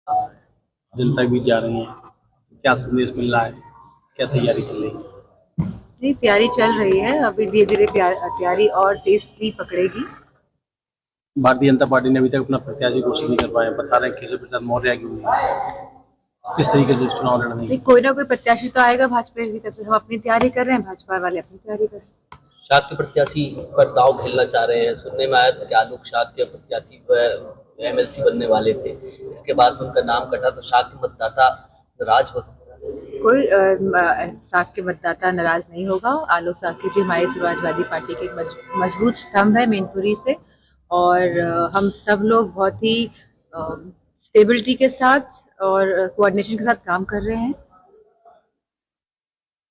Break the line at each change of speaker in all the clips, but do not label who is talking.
जनता भी जा रही है, क्या संदेश मिल रहा है, क्या तैयारी चल रही है?
जी, तैयारी चल रही है। अभी धीरे-धीरे तैयारी और तेज़ी पकड़ेगी।
भारतीय जनता पार्टी ने अभी तक अपना प्रत्याशी घोषित नहीं कर पाया, बता रहे हैं केशव प्रसाद मौर्य की किस तरीके से चुनाव लड़ने
नहीं,
की।
कोई ना कोई प्रत्याशी तो आएगा भाजपा की तरफ से। हम अपनी तैयारी कर रहे हैं, भाजपा वाले अपनी तैयारी कर रहे हैं।
शाद के प्रत्याशी पर दांव खेलना चाह रहे हैं। सुनने में आया था कि आलोक शाद के प्रत्याशी एमएलसी बनने वाले थे, इसके बाद उनका नाम कटा तो शाद के मतदाता नाराज हो सकता है।
कोई साग के मतदाता नाराज नहीं होगा। आलोक साग जी हमारी समाजवादी पार्टी के एक मजबूत स्तंभ है मैनपुरी से, और हम सब लोग बहुत ही स्टेबिलिटी के साथ और कोऑर्डिनेशन के साथ काम कर रहे हैं।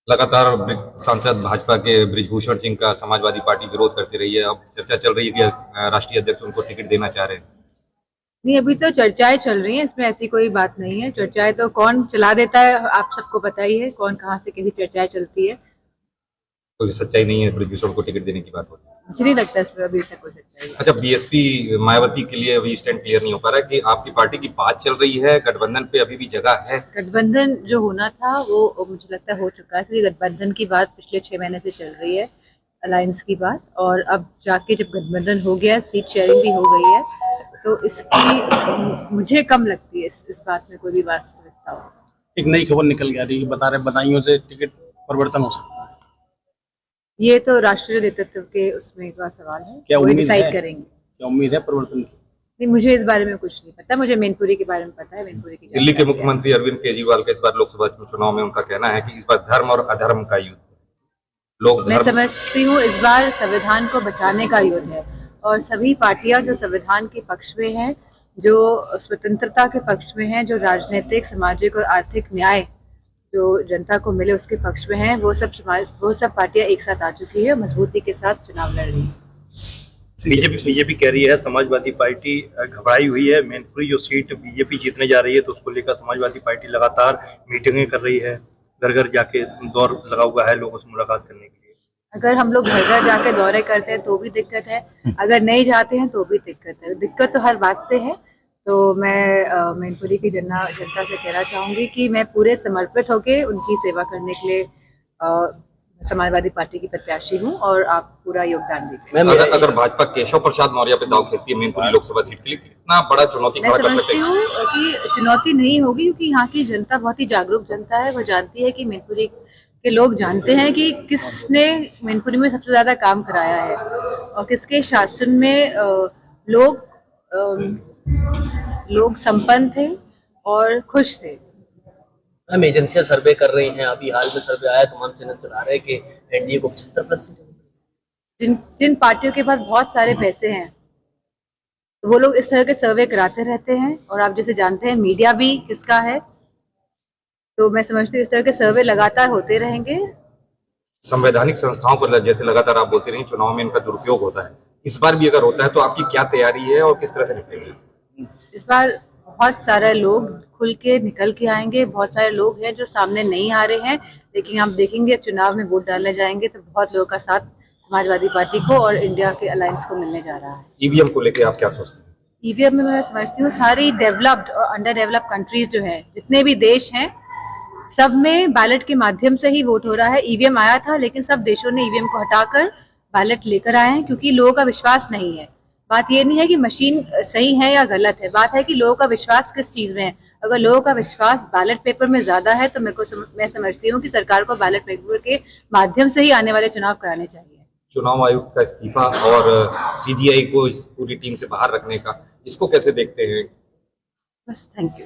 लगातार सांसद भाजपा के बृजभूषण सिंह का समाजवादी पार्टी विरोध करती रही है। अब चर्चा चल रही है कि राष्ट्रीय अध्यक्ष उनको टिकट देना चाह रहे हैं।
नहीं, अभी तो चर्चाएं चल रही हैं, इसमें ऐसी कोई बात नहीं है। चर्चाएं तो कौन चला देता है आप सबको पता ही है, कौन कहाँ से कैसी चर्चाएं चलती है।
कोई सच्चाई नहीं है, बृजभूषण को टिकट देने की बात हो रही है।
मुझे नहीं लगता इसमें अभी तक कोई सच्चाई है।
अच्छा, बीएसपी मायावती के लिए अभी स्टैंड क्लियर नहीं हो पा रहा है कि आपकी पार्टी की बात चल रही है, गठबंधन पे अभी भी जगह है।
गठबंधन जो होना था वो मुझे लगता है हो चुका है, क्योंकि गठबंधन की बात पिछले 6 महीने से चल रही है, अलायंस की बात। और अब जाके जब गठबंधन हो गया, सीट शेयरिंग भी हो गई है, तो इसकी मुझे कम लगती है इस बात में कोई भी वास्तविकता हो।
एक नई खबर निकल के आ रही है, बता रहे बदायूं से टिकट परिवर्तन हो सकता है।
ये तो राष्ट्रीय नेतृत्व के उसमें का सवाल है,
क्या
वो
उम्मीद
डिसाइड
है?
करेंगे।
क्या उम्मीद है परिवर्तन की?
नहीं, मुझे इस बारे में कुछ नहीं पता। मुझे मैनपुरी के बारे में पता है। मैनपुरी की
दिल्ली के मुख्यमंत्री अरविंद केजरीवाल का इस बार लोकसभा चुनाव में उनका कहना है कि इस बार धर्म और अधर्म का युद्ध है। लोग
मैं समझती हूँ इस बार संविधान को बचाने का युद्ध है, और सभी पार्टियां जो संविधान के पक्ष में हैं, जो स्वतंत्रता के पक्ष में हैं, जो राजनीतिक, सामाजिक और आर्थिक न्याय जो जनता को मिले उसके पक्ष में हैं, वो सब पार्टियां एक साथ आ चुकी है, मजबूती के साथ चुनाव लड़ रही है।
बीजेपी कह रही है समाजवादी पार्टी घबराई हुई है। मैनपुरी जो सीट बीजेपी जीतने जा रही है, तो उसको लेकर समाजवादी पार्टी लगातार मीटिंगें कर रही है, घर घर जाके दौर लगा हुआ है लोगों से मुलाकात करने के लिए।
अगर हम लोग घर घर जाके दौरे करते हैं तो भी दिक्कत है, अगर नहीं जाते हैं तो भी दिक्कत है। दिक्कत तो हर बात से है। तो मैं मैनपुरी की जनता से कहना चाहूंगी कि मैं पूरे समर्पित होकर उनकी सेवा करने के लिए समाजवादी पार्टी की प्रत्याशी हूं, और आप पूरा योगदान दीजिए।
अगर भाजपा केशव प्रसाद मौर्य पे दांव खेलती है मैनपुरी लोकसभा सीट के लिए, कितना बड़ा चुनौती खड़ा कर सकते हैं?
मैं समझती हूँ कि चुनौती नहीं होगी, क्योंकि यहाँ की जनता बहुत ही जागरूक जनता है। वो जानती है कि मैनपुरी के लोग जानते हैं कि किसने मैनपुरी में सबसे ज्यादा काम कराया है, और किसके शासन में लोग संपन्न थे और खुश थे।
हम एजेंसियां सर्वे कर रही हैं। अभी हाल में सर्वे आया, तमाम चैनल चला रहे हैं कि एनडीए को 75%।
जिन पार्टियों के पास बहुत सारे पैसे हैं, तो वो लोग इस तरह के सर्वे कराते रहते हैं, और आप जैसे जानते हैं मीडिया भी किसका है। तो मैं समझती हूँ इस तरह के सर्वे लगातार होते रहेंगे।
संवैधानिक संस्थाओं पर जैसे लगातार आप बोलते रहे चुनाव में इनका दुरुपयोग होता है, इस बार भी अगर होता है तो आपकी क्या तैयारी है और किस तरह से निपटेंगे?
इस बार बहुत सारे लोग खुल के निकल के आएंगे। बहुत सारे लोग हैं जो सामने नहीं आ रहे हैं, लेकिन आप देखेंगे चुनाव में वोट डालने जाएंगे तो बहुत लोगों का साथ समाजवादी पार्टी को और इंडिया के अलायंस को मिलने जा रहा है।
ईवीएम को लेकर आप क्या सोचते हैं?
ईवीएम में मैं समझती हूँ सारी डेवलप्ड और अंडर डेवलप्ड कंट्रीज जो है, जितने भी देश हैं, सब में बैलेट के माध्यम से ही वोट हो रहा है। ईवीएम आया था, लेकिन सब देशों ने ईवीएम को हटाकर बैलेट लेकर आए हैं, क्योंकि लोगों का विश्वास नहीं है। बात ये नहीं है कि मशीन सही है या गलत है, बात है कि लोगों का विश्वास किस चीज में है। अगर लोगों का विश्वास बैलेट पेपर में ज्यादा है, तो मैं समझती हूँ कि सरकार को बैलेट पेपर के माध्यम से ही आने वाले चुनाव कराने चाहिए।
चुनाव आयोग का इस्तीफा और सीजीआई को इस पूरी टीम से बाहर रखने का, इसको कैसे देखते हैं?
बस, थैंक यू।